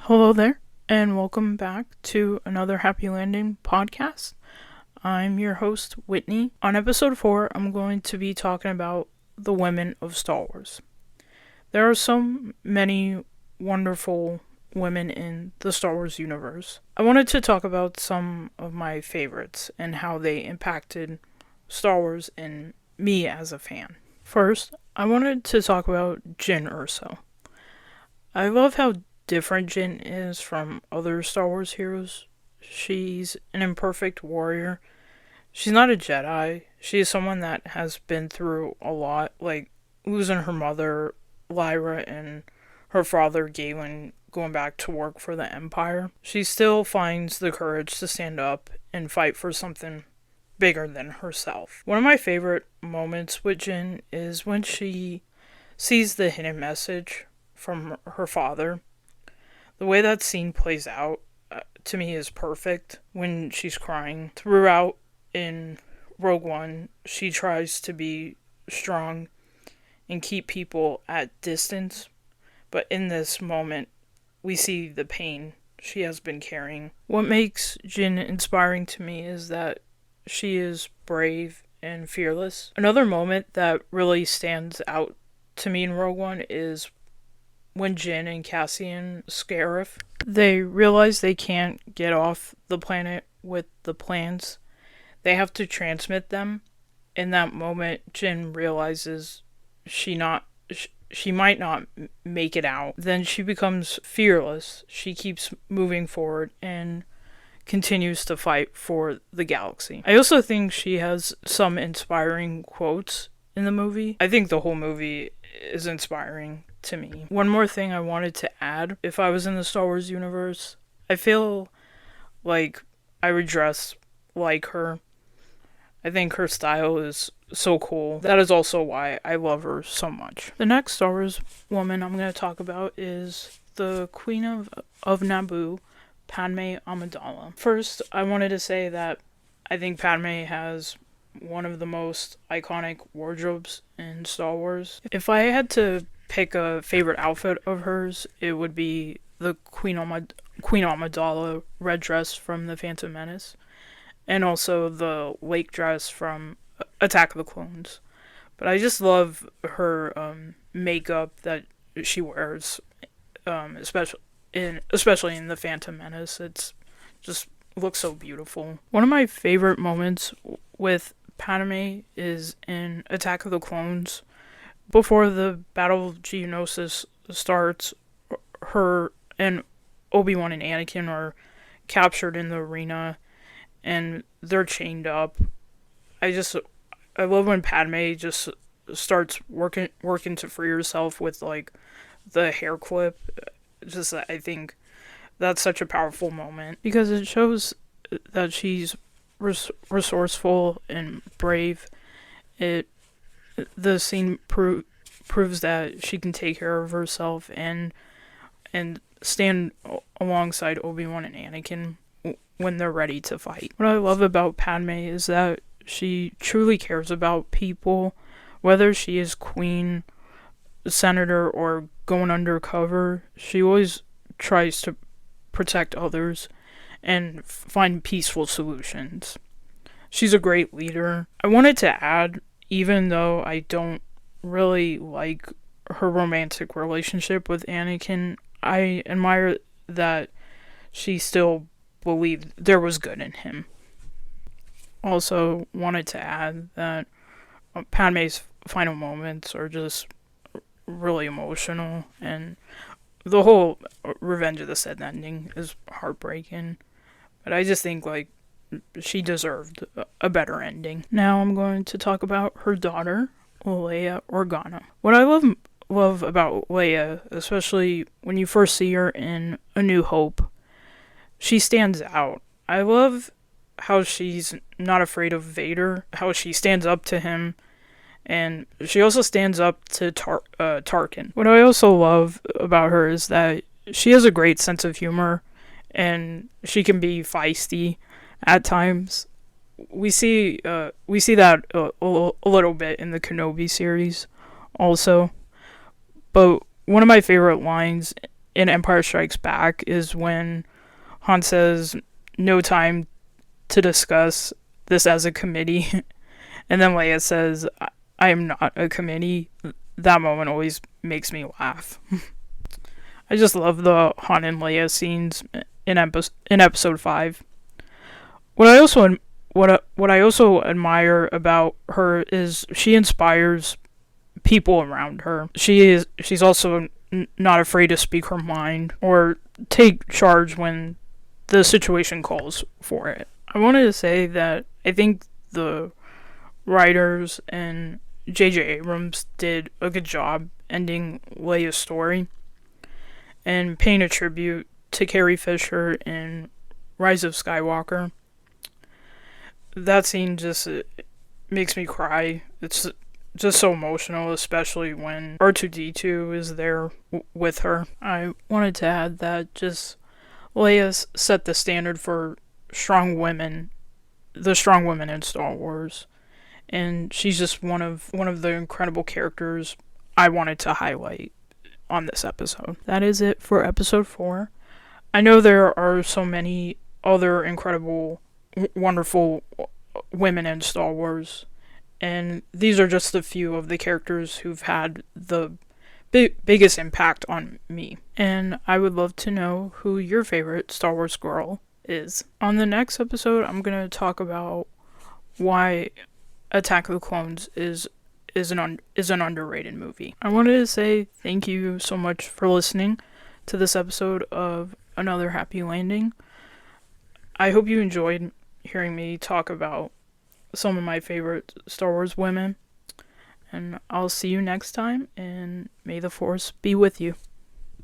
Hello there, and welcome back to another Happy Landing podcast. I'm your host, Whitney. On episode 4, I'm going to be talking about the women of Star Wars. There are so many wonderful women in the Star Wars universe. I wanted to talk about some of my favorites and how they impacted Star Wars and me as a fan. First, I wanted to talk about Jyn Erso. I love how different Jyn is from other Star Wars heroes. She's an imperfect warrior. She's not a Jedi. She is someone that has been through a lot, like losing her mother, Lyra, and her father, Galen, going back to work for the Empire. She still finds the courage to stand up and fight for something bigger than herself. One of my favorite moments with Jyn is when she sees the hidden message from her father. The way that scene plays out, to me, is perfect. When she's crying throughout in Rogue One, she tries to be strong and keep people at distance. But in this moment, we see the pain she has been carrying. What makes Jyn inspiring to me is that she is brave and fearless. Another moment that really stands out to me in Rogue One is when Jyn and Cassian Scarif, they realize they can't get off the planet with the plans. They have to transmit them. In that moment, Jyn realizes she might not make it out. Then she becomes fearless. She keeps moving forward and continues to fight for the galaxy. I also think she has some inspiring quotes in the movie. I think the whole movie is inspiring to me. One more thing I wanted to add: if I was in the Star Wars universe, I feel like I would dress like her. I think her style is so cool. That is also why I love her so much. The next Star Wars woman I'm going to talk about is the Queen of Naboo, Padme Amidala. First, I wanted to say that I think Padme has one of the most iconic wardrobes in Star Wars. If I had to pick a favorite outfit of hers, it would be the Queen Amidala red dress from The Phantom Menace, and also the lake dress from Attack of the Clones. But I just love her makeup that she wears, especially in The Phantom Menace. It's just looks so beautiful. One of my favorite moments with Padme is in Attack of the Clones. Before the Battle of Geonosis starts, her and Obi-Wan and Anakin are captured in the arena and they're chained up. I love when Padme just starts working to free herself with like the hair clip. I think that's such a powerful moment because it shows that she's resourceful and brave. The scene proves that she can take care of herself and stand alongside Obi-Wan and Anakin when they're ready to fight. What I love about Padme is that she truly cares about people, whether she is queen, senator, or going undercover. She always tries to protect others and find peaceful solutions. She's a great leader. I wanted to add, even though I don't really like her romantic relationship with Anakin, I admire that she still believed there was good in him. Also wanted to add that Padme's final moments are just really emotional, and the whole Revenge of the Sith ending is heartbreaking. But I just think like she deserved a better ending. Now I'm going to talk about her daughter, Leia Organa. What I love about Leia, especially when you first see her in A New Hope, she stands out. I love how she's not afraid of Vader, how she stands up to him, and she also stands up to Tarkin. What I also love about her is that she has a great sense of humor, and she can be feisty at times. We see that a little bit in the Kenobi series also. But one of my favorite lines in Empire Strikes Back is when Han says, "No time to discuss this as a committee." And then Leia says, "I am not a committee." That moment always makes me laugh. I just love the Han and Leia scenes in episode 5. What I also admire about her is she inspires people around her. She's also not afraid to speak her mind or take charge when the situation calls for it. I wanted to say that I think the writers and J.J. Abrams did a good job ending Leia's story and paying a tribute to Carrie Fisher in Rise of Skywalker. That scene just makes me cry. It's just so emotional, especially when R2-D2 is there with her. I wanted to add that just Leia set the standard for strong women, the strong women in Star Wars, and she's just one of the incredible characters I wanted to highlight on this episode. That is it for episode 4. I know there are so many other incredible, wonderful women in Star Wars, and these are just a few of the characters who've had the biggest impact on me. And I would love to know who your favorite Star Wars girl is. On the next episode, I'm going to talk about why Attack of the Clones is an underrated movie. I wanted to say thank you so much for listening to this episode of Another Happy Landing. I hope you enjoyed hearing me talk about some of my favorite Star Wars women. And I'll see you next time, and may the Force be with you.